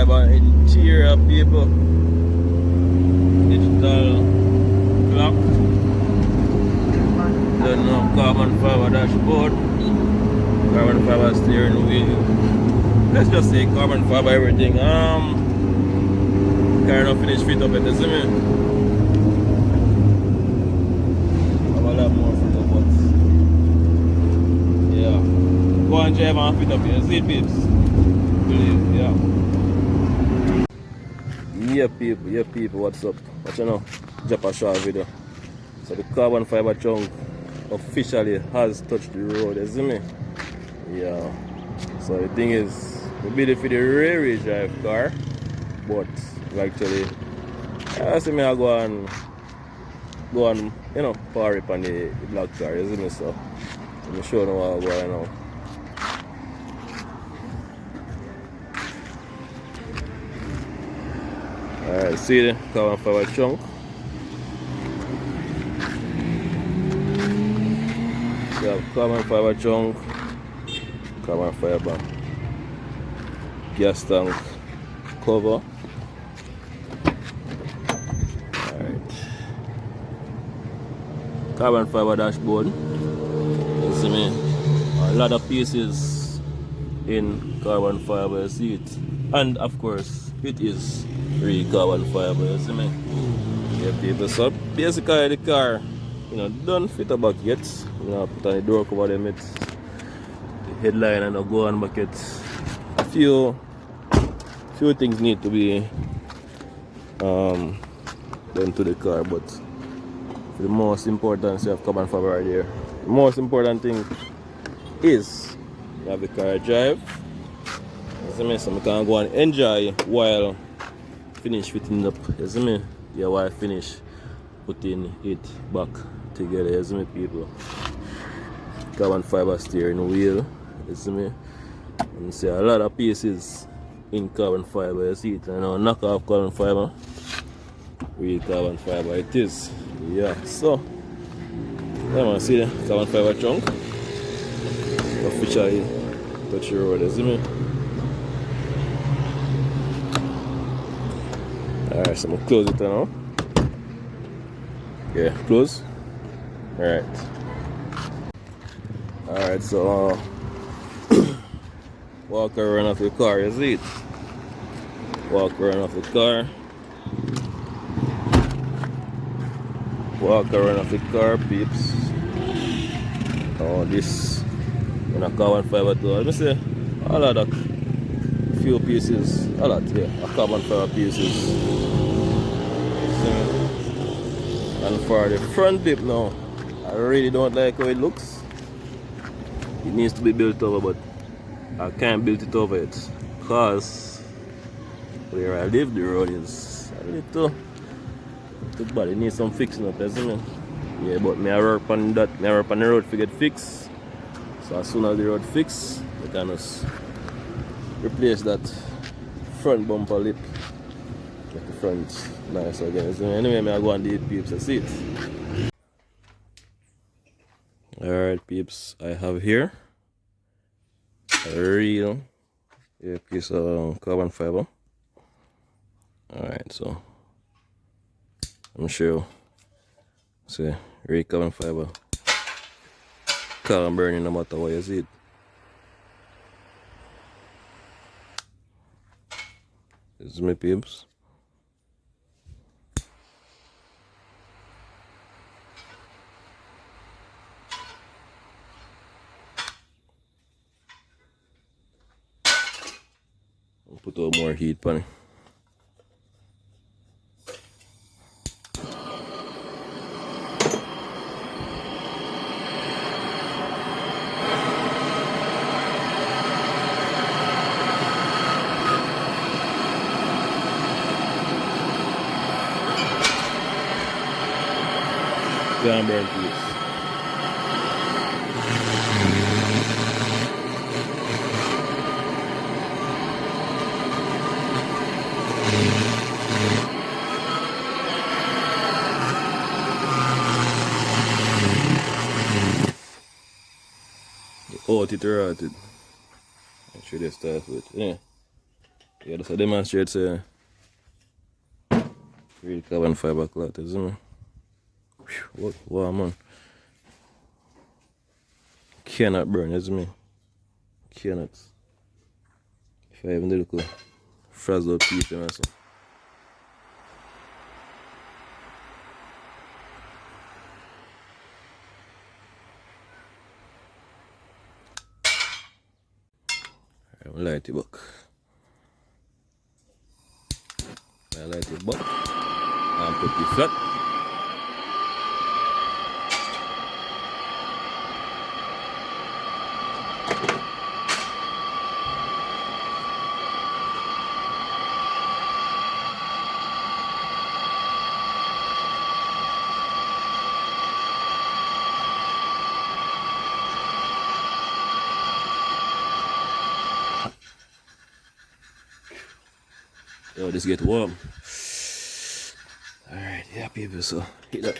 fiber interior, people. Digital clock. Then carbon fiber dashboard. Carbon fiber steering wheel. Let's just say carbon fiber everything. Car not finished fit up yet, you see me? Have a lot more fit up, but yeah. Go and drive and fit up here. See it, babes? Believe, yeah. Yeah people, what's up? Watch you know, drop a short video. So the carbon fiber chunk officially has touched the road, you see me? Yeah. So the thing is, we build it for the rear drive car, but actually, I see me I go and you know, power it on the black car, you see me? So let me show you what I go right now. Alright, see the carbon fiber chunk. So carbon fiber chunk, carbon fiber gas tank cover. Alright. Carbon fiber dashboard. You see me? A lot of pieces in carbon fiber, you see it. And of course, it is real carbon fiber, you see me? Yeah, people. So basically the car, you know, don't fit a bucket. You know, put on the door cover them, it's the headline and the go on bucket. A few things need to be done to the car, but the most important, you have carbon fiber right there. The most important thing is you have the car drive. You see me? So I can go and enjoy while finish fitting up. You see me? Yeah, while I finish putting it back together. You see me, people? Carbon fiber steering wheel. You see me? And see a lot of pieces in carbon fiber. You see it? You know, knock off carbon fiber. Real carbon fiber it is. Yeah, so yeah, man, see the carbon fiber chunk officially touch the road, you see me? Alright, so I'm gonna close it now. Yeah, close. Alright, so walk around off the car, you see it? Walk around off the car. Walk around off the car, peeps. Oh, this in a carbon fiber too. Let me say a lot of few pieces, a lot, yeah, a carbon fiber pieces. So, and for the front lip now, I really don't like how it looks. It needs to be built over, but I can't build it over yet because where I live the road is a little bad. It needs some fixing up, isn't it? Yeah, but me I work on that. Me I work on the road to get fixed. So as soon as the road fixed, we can just replace that front bumper lip. Make the front nice again. So anyway, me I go on the peeps. I see it. Alright, peeps. I have here a real piece of carbon fiber. Alright, so I'm sure. See, real carbon fiber. Can't burn no matter what you see it. This is my peeps. I'll put a little more heat on it. Can't burn peeps. Oh, it rotted. I should have started with. Yeah. Yeah, that's a demonstrate real carbon fiber cloth, isn't it? What? Wow, man. Cannot burn, isn't it? Cannot. If I even do the frazzle piece, you know, so. I light it back. I light it back and put it flat. Oh, this get warm. Alright, yeah, people, so hit that.